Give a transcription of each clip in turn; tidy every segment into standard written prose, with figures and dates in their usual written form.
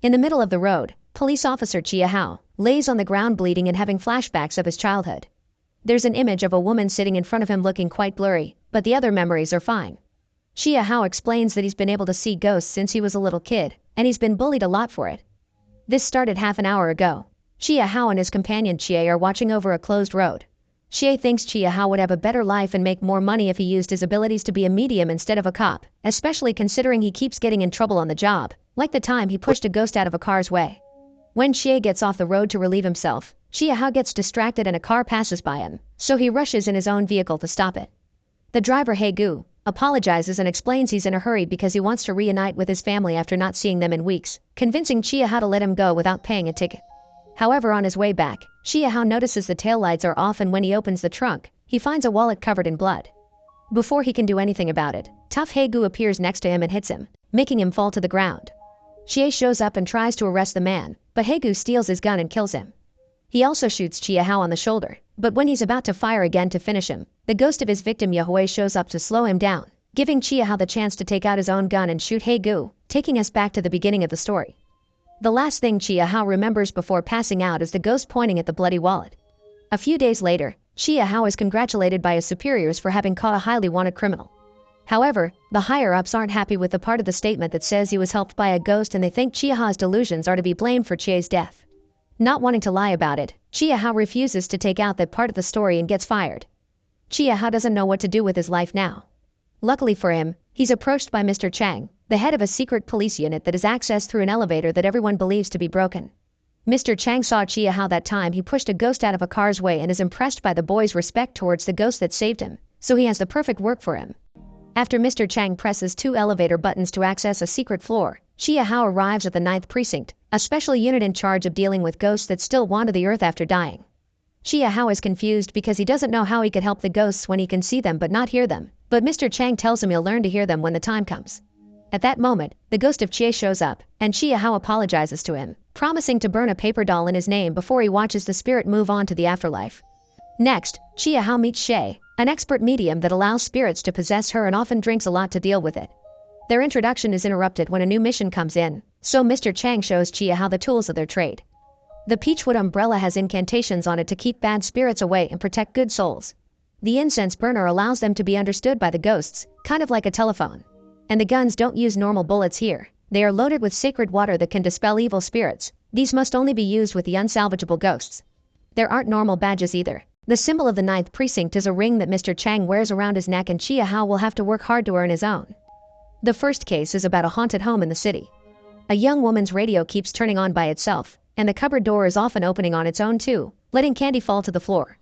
In the middle of the road, police officer Chia Hao lays on the ground bleeding and having flashbacks of his childhood. There's an image of a woman sitting in front of him looking quite blurry, but the other memories are fine. Chia Hao explains that he's been able to see ghosts since he was a little kid, and he's been bullied a lot for it. This started half an hour ago. Chia Hao and his companion Chie are watching over a closed road. Chie thinks Chia Hao would have a better life and make more money if he used his abilities to be a medium instead of a cop, especially considering he keeps getting in trouble on the job, like the time he pushed a ghost out of a car's way. When Chie gets off the road to relieve himself, Chia Hao gets distracted and a car passes by him, so he rushes in his own vehicle to stop it. The driver He Gu apologizes and explains he's in a hurry because he wants to reunite with his family after not seeing them in weeks, convincing Chia Hao to let him go without paying a ticket. However, on his way back, Chia Hao notices the taillights are off, and when he opens the trunk, he finds a wallet covered in blood. Before he can do anything about it, tough He Gu appears next to him and hits him, making him fall to the ground. Chie shows up and tries to arrest the man, but He Gu steals his gun and kills him. He also shoots Chia Hao on the shoulder, but when he's about to fire again to finish him, the ghost of his victim Yahweh shows up to slow him down, giving Chia Hao the chance to take out his own gun and shoot He Gu, taking us back to the beginning of the story. The last thing Chia Hao remembers before passing out is the ghost pointing at the bloody wallet. A few days later, Chia Hao is congratulated by his superiors for having caught a highly wanted criminal. However, the higher-ups aren't happy with the part of the statement that says he was helped by a ghost, and they think Chia Hao's delusions are to be blamed for Chie's death. Not wanting to lie about it, Chia Hao refuses to take out that part of the story and gets fired. Chia Hao doesn't know what to do with his life now. Luckily for him, he's approached by Mr. Chang, the head of a secret police unit that is accessed through an elevator that everyone believes to be broken. Mr. Chang saw Chia Hao that time he pushed a ghost out of a car's way and is impressed by the boy's respect towards the ghost that saved him, so he has the perfect work for him. After Mr. Chang presses 2 elevator buttons to access a secret floor, Chia Hao arrives at the 9th Precinct, a special unit in charge of dealing with ghosts that still wander the earth after dying. Chia Hao is confused because he doesn't know how he could help the ghosts when he can see them but not hear them, but Mr. Chang tells him he'll learn to hear them when the time comes. At that moment, the ghost of Chie shows up, and Chia Hao apologizes to him, promising to burn a paper doll in his name before he watches the spirit move on to the afterlife. Next, Chia Hao meets Shay, an expert medium that allows spirits to possess her and often drinks a lot to deal with it. Their introduction is interrupted when a new mission comes in, so Mr. Chang shows Chia Hao the tools of their trade. The Peachwood umbrella has incantations on it to keep bad spirits away and protect good souls. The incense burner allows them to be understood by the ghosts, kind of like a telephone. And the guns don't use normal bullets here. They are loaded with sacred water that can dispel evil spirits. These must only be used with the unsalvageable ghosts. There aren't normal badges either. The symbol of the 9th Precinct is a ring that Mr. Chang wears around his neck, and Chia Hao will have to work hard to earn his own. The first case is about a haunted home in the city. A young woman's radio keeps turning on by itself, and the cupboard door is often opening on its own too, letting candy fall to the floor.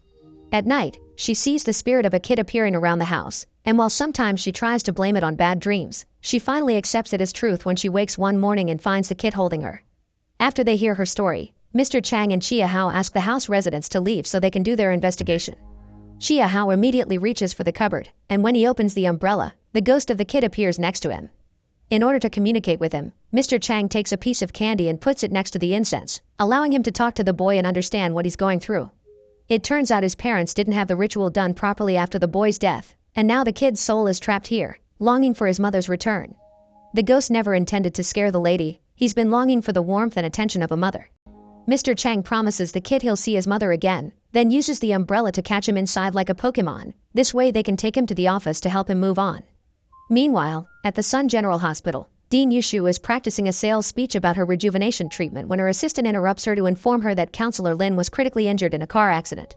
At night, she sees the spirit of a kid appearing around the house, and while sometimes she tries to blame it on bad dreams, she finally accepts it as truth when she wakes one morning and finds the kid holding her. After they hear her story, Mr. Chang and Chia Hao ask the house residents to leave so they can do their investigation. Chia Hao immediately reaches for the cupboard, and when he opens the umbrella, the ghost of the kid appears next to him. In order to communicate with him, Mr. Chang takes a piece of candy and puts it next to the incense, allowing him to talk to the boy and understand what he's going through. It turns out his parents didn't have the ritual done properly after the boy's death, and now the kid's soul is trapped here, longing for his mother's return. The ghost never intended to scare the lady. He's been longing for the warmth and attention of a mother. Mr. Chang promises the kid he'll see his mother again, then uses the umbrella to catch him inside like a Pokemon. This way they can take him to the office to help him move on. Meanwhile, at the Sun General Hospital, Dean Yushu is practicing a sales speech about her rejuvenation treatment when her assistant interrupts her to inform her that Counselor Lin was critically injured in a car accident.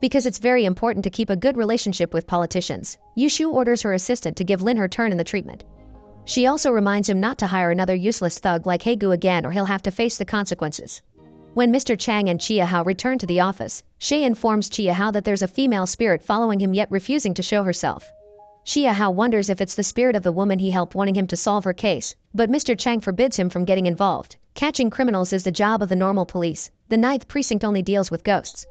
Because it's very important to keep a good relationship with politicians, Yushu orders her assistant to give Lin her turn in the treatment. She also reminds him not to hire another useless thug like He Gu again, or he'll have to face the consequences. When Mr. Chang and Chia Hao return to the office, Shay informs Chia Hao that there's a female spirit following him yet refusing to show herself. Chia Hao wonders if it's the spirit of the woman he helped, wanting him to solve her case, but Mr. Chang forbids him from getting involved. Catching criminals is the job of the normal police. The 9th Precinct only deals with ghosts.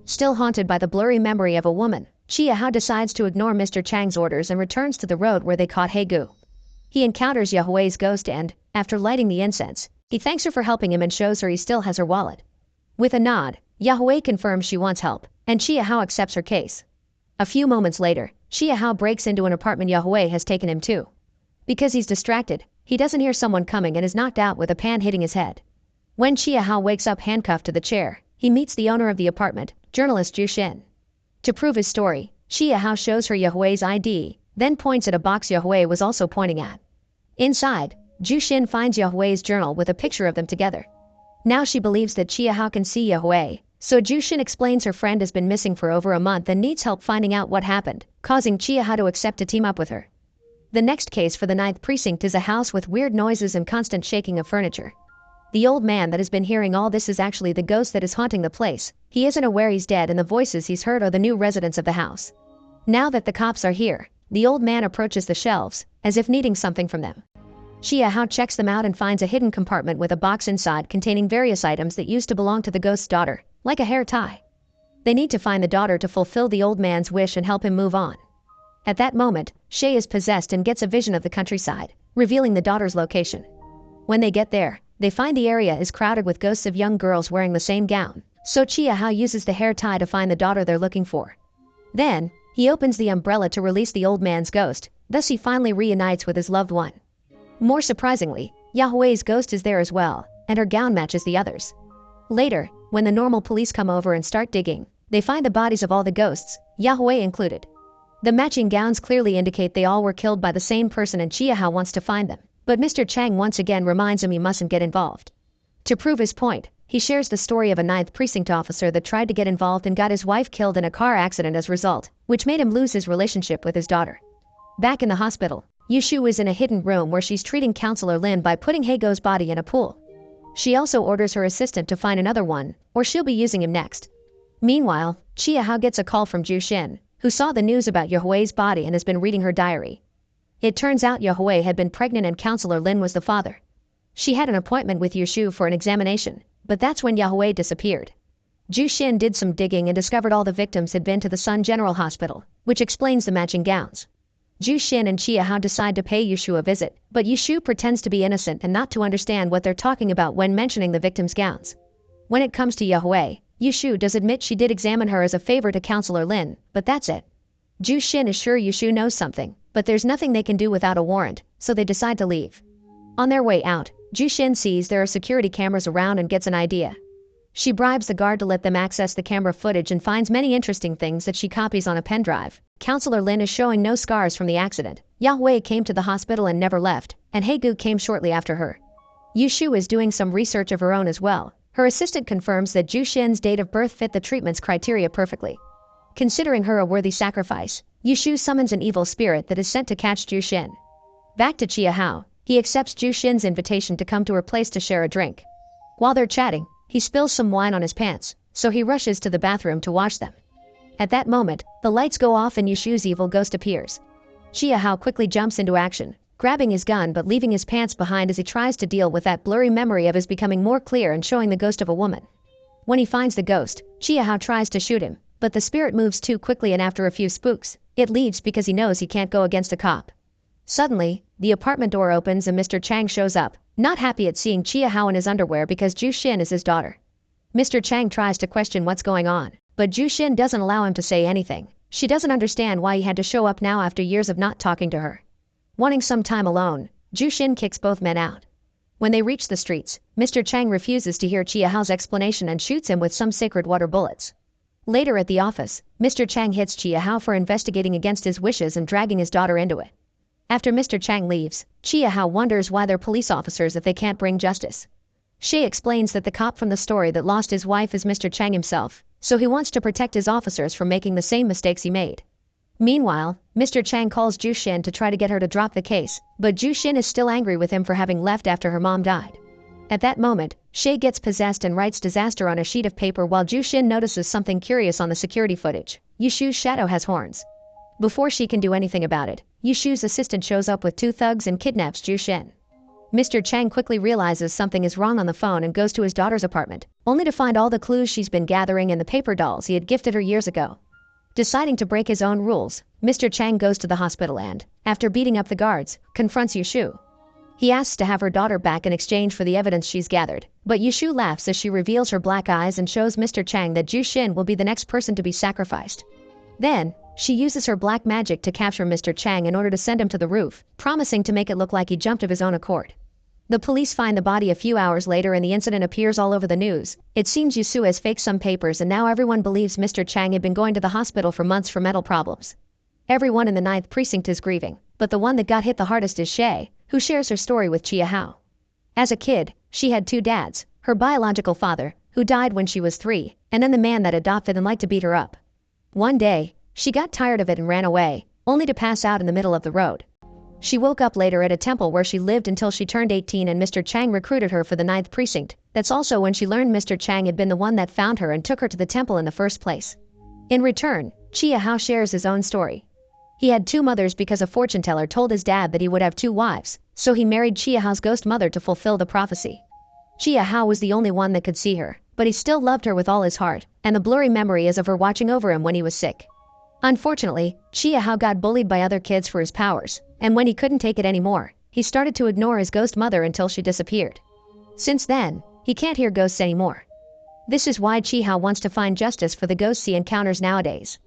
Still haunted by the blurry memory of a woman, Chia Hao decides to ignore Mr. Chang's orders and returns to the road where they caught He Gu. He encounters Yahweh's ghost and, after lighting the incense, he thanks her for helping him and shows her he still has her wallet. With a nod, Yahweh confirms she wants help, and Chia Hao accepts her case. A few moments later, Chia Hao breaks into an apartment Yahweh has taken him to. Because he's distracted, he doesn't hear someone coming and is knocked out with a pan hitting his head. When Chia Hao wakes up handcuffed to the chair, he meets the owner of the apartment, journalist Zhu Xin. To prove his story, Chia Hao shows her Yahui's ID, then points at a box Yahui was also pointing at. Inside, Zhu Xin finds Yahui's journal with a picture of them together. Now she believes that Chia Hao can see Yahui, so Zhu Xin explains her friend has been missing for over a month and needs help finding out what happened, causing Chia Hao to accept to team up with her. The next case for the 9th precinct is a house with weird noises and constant shaking of furniture. The old man that has been hearing all this is actually the ghost that is haunting the place. He isn't aware he's dead and the voices he's heard are the new residents of the house. Now that the cops are here, the old man approaches the shelves, as if needing something from them. Chia Hao checks them out and finds a hidden compartment with a box inside containing various items that used to belong to the ghost's daughter, like a hair tie. They need to find the daughter to fulfill the old man's wish and help him move on. At that moment, Shay is possessed and gets a vision of the countryside, revealing the daughter's location. When they get there, they find the area is crowded with ghosts of young girls wearing the same gown, so Chia Hao uses the hair tie to find the daughter they're looking for. Then, he opens the umbrella to release the old man's ghost, thus he finally reunites with his loved one. More surprisingly, Yahui's ghost is there as well, and her gown matches the others. Later, when the normal police come over and start digging, they find the bodies of all the ghosts, Yahui included. The matching gowns clearly indicate they all were killed by the same person and Chia Hao wants to find them, but Mr. Chang once again reminds him he mustn't get involved. To prove his point, he shares the story of a 9th precinct officer that tried to get involved and got his wife killed in a car accident as a result, which made him lose his relationship with his daughter. Back in the hospital, Yushu is in a hidden room where she's treating Counselor Lin by putting Heigo's body in a pool. She also orders her assistant to find another one, or she'll be using him next. Meanwhile, Chia Hao gets a call from Zhu Xin, who saw the news about Yahui's body and has been reading her diary. It turns out Yahui had been pregnant and Counselor Lin was the father. She had an appointment with Yushu for an examination, but that's when Yahui disappeared. Zhu Xin did some digging and discovered all the victims had been to the Sun General Hospital, which explains the matching gowns. Zhu Xin and Chia Hao decide to pay Yushu a visit, but Yushu pretends to be innocent and not to understand what they're talking about when mentioning the victims' gowns. When it comes to Yahui, Yushu does admit she did examine her as a favor to Counselor Lin, but that's it. Zhu Xin is sure Yushu knows something, but there's nothing they can do without a warrant, so they decide to leave. On their way out, Zhu Xin sees there are security cameras around and gets an idea. She bribes the guard to let them access the camera footage and finds many interesting things that she copies on a pen drive. Counselor Lin is showing no scars from the accident. Yahui came to the hospital and never left, and Heigu came shortly after her. Yushu is doing some research of her own as well. Her assistant confirms that Zhu Xin's date of birth fit the treatment's criteria perfectly. Considering her a worthy sacrifice, Yushu summons an evil spirit that is sent to catch Zhu Xin. Back to Chia Hao, he accepts Zhu Xin's invitation to come to her place to share a drink. While they're chatting, he spills some wine on his pants, so he rushes to the bathroom to wash them. At that moment, the lights go off and Yushu's evil ghost appears. Chia Hao quickly jumps into action, grabbing his gun but leaving his pants behind as he tries to deal with that blurry memory of his becoming more clear and showing the ghost of a woman. When he finds the ghost, Chia Hao tries to shoot him, but the spirit moves too quickly and after a few spooks, it leaves because he knows he can't go against a cop. Suddenly, the apartment door opens and Mr. Chang shows up, not happy at seeing Chia Hao in his underwear because Zhu Xin is his daughter. Mr. Chang tries to question what's going on, but Zhu Xin doesn't allow him to say anything. She doesn't understand why he had to show up now after years of not talking to her. Wanting some time alone, Zhu Xin kicks both men out. When they reach the streets, Mr. Chang refuses to hear Chia Hao's explanation and shoots him with some sacred water bullets. Later at the office, Mr. Chang hits Chia Hao for investigating against his wishes and dragging his daughter into it. After Mr. Chang leaves, Chia Hao wonders why they're police officers if they can't bring justice. Shay explains that the cop from the story that lost his wife is Mr. Chang himself, so he wants to protect his officers from making the same mistakes he made. Meanwhile, Mr. Chang calls Zhu Xin to try to get her to drop the case, but Zhu Xin is still angry with him for having left after her mom died. At that moment, Shay gets possessed and writes disaster on a sheet of paper while Zhu Xin notices something curious on the security footage. Yushu's shadow has horns. Before she can do anything about it, Yushu's assistant shows up with two thugs and kidnaps Zhu Xin. Mr. Chang quickly realizes something is wrong on the phone and goes to his daughter's apartment, only to find all the clues she's been gathering and the paper dolls he had gifted her years ago. Deciding to break his own rules, Mr. Chang goes to the hospital and, after beating up the guards, confronts Yushu. He asks to have her daughter back in exchange for the evidence she's gathered, but Yushu laughs as she reveals her black eyes and shows Mr. Chang that Zhu Xin will be the next person to be sacrificed. Then, she uses her black magic to capture Mr. Chang in order to send him to the roof, promising to make it look like he jumped of his own accord. The police find the body a few hours later and the incident appears all over the news. It seems Yusu has faked some papers and now everyone believes Mr. Chang had been going to the hospital for months for mental problems. Everyone in the 9th precinct is grieving, but the one that got hit the hardest is Shay, who shares her story with Chia Hao. As a kid, she had 2 dads, her biological father, who died when she was 3, and then the man that adopted and liked to beat her up. One day, she got tired of it and ran away, only to pass out in the middle of the road. She woke up later at a temple where she lived until she turned 18 and Mr. Chang recruited her for the 9th precinct. That's also when she learned Mr. Chang had been the one that found her and took her to the temple in the first place. In return, Chia Hao shares his own story. He had 2 mothers because a fortune teller told his dad that he would have 2 wives, so he married Chia Hao's ghost mother to fulfill the prophecy. Chia Hao was the only one that could see her, but he still loved her with all his heart, and the blurry memory is of her watching over him when he was sick. Unfortunately, Chia Hao got bullied by other kids for his powers, and when he couldn't take it anymore, he started to ignore his ghost mother until she disappeared. Since then, he can't hear ghosts anymore. This is why Chia Hao wants to find justice for the ghosts he encounters nowadays.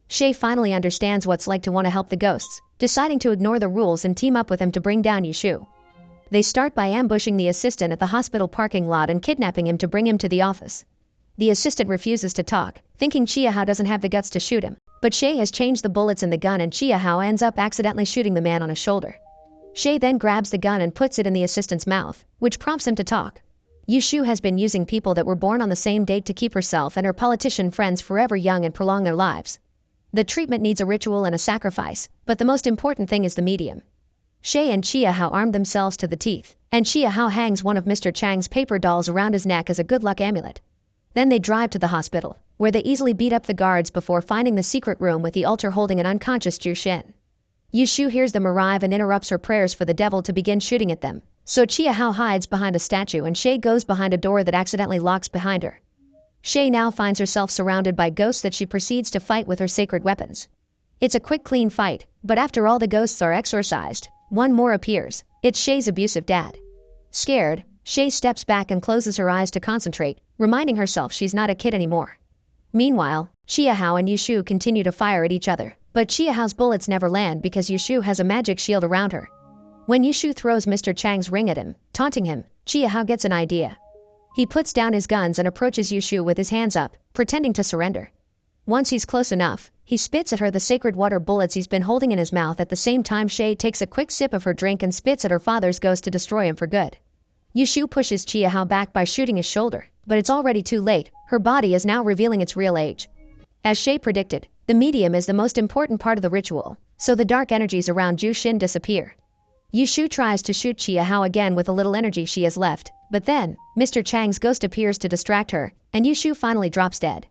Shay finally understands what's like to want to help the ghosts, deciding to ignore the rules and team up with him to bring down Yushu. They start by ambushing the assistant at the hospital parking lot and kidnapping him to bring him to the office. The assistant refuses to talk, thinking Chia Hao doesn't have the guts to shoot him, but Shay has changed the bullets in the gun and Chia Hao ends up accidentally shooting the man on his shoulder. Shay then grabs the gun and puts it in the assistant's mouth, which prompts him to talk. Yushu has been using people that were born on the same date to keep herself and her politician friends forever young and prolong their lives. The treatment needs a ritual and a sacrifice, but the most important thing is the medium. Shay and Chia Hao armed themselves to the teeth, and Chia Hao hangs one of Mr. Chang's paper dolls around his neck as a good luck amulet. Then they drive to the hospital, where they easily beat up the guards before finding the secret room with the altar holding an unconscious Zhu Xin. Yushu hears them arrive and interrupts her prayers for the devil to begin shooting at them, so Chia Hao hides behind a statue and Shay goes behind a door that accidentally locks behind her. Shay now finds herself surrounded by ghosts that she proceeds to fight with her sacred weapons. It's a quick clean fight, but after all the ghosts are exorcised, one more appears. It's Shay's abusive dad. Scared, Shay steps back and closes her eyes to concentrate, reminding herself she's not a kid anymore. Meanwhile, Chia Hao and Yushu continue to fire at each other, but Chia Hao's bullets never land because Yushu has a magic shield around her. When Yushu throws Mr. Chang's ring at him, taunting him, Chia Hao gets an idea. He puts down his guns and approaches Yushu with his hands up, pretending to surrender. Once he's close enough, he spits at her the sacred water bullets he's been holding in his mouth. At the same time, Shay takes a quick sip of her drink and spits at her father's ghost to destroy him for good. Yushu pushes Chia Hao back by shooting his shoulder, but it's already too late. Her body is now revealing its real age. As Shay predicted, the medium is the most important part of the ritual, so the dark energies around Zhu Xin disappear. Yushu tries to shoot Chia Hao again with the little energy she has left, but then, Mr. Chang's ghost appears to distract her, and Yushu finally drops dead.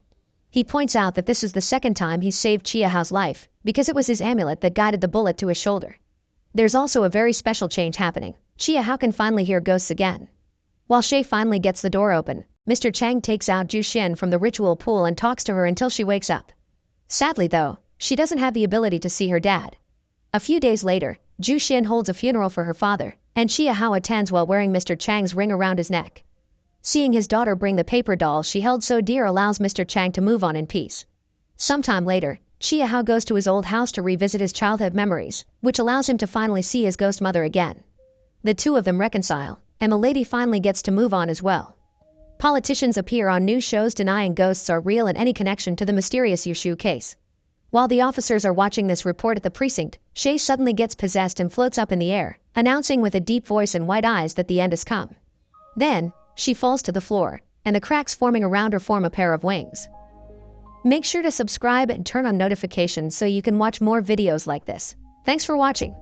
He points out that this is the second time he's saved Chia Hao's life, because it was his amulet that guided the bullet to his shoulder. There's also a very special change happening. Chia Hao can finally hear ghosts again. While Shay finally gets the door open, Mr. Chang takes out Zhu Xin from the ritual pool and talks to her until she wakes up. Sadly though, she doesn't have the ability to see her dad. A few days later, Zhu Xin holds a funeral for her father, and Chia Hao attends while wearing Mr. Chang's ring around his neck. Seeing his daughter bring the paper doll she held so dear allows Mr. Chang to move on in peace. Sometime later, Chia Hao goes to his old house to revisit his childhood memories, which allows him to finally see his ghost mother again. The two of them reconcile, and the lady finally gets to move on as well. Politicians appear on news shows denying ghosts are real and any connection to the mysterious Yushu case. While the officers are watching this report at the precinct, Shay suddenly gets possessed and floats up in the air, announcing with a deep voice and white eyes that the end has come. Then, she falls to the floor, and the cracks forming around her form a pair of wings. Make sure to subscribe and turn on notifications so you can watch more videos like this. Thanks for watching.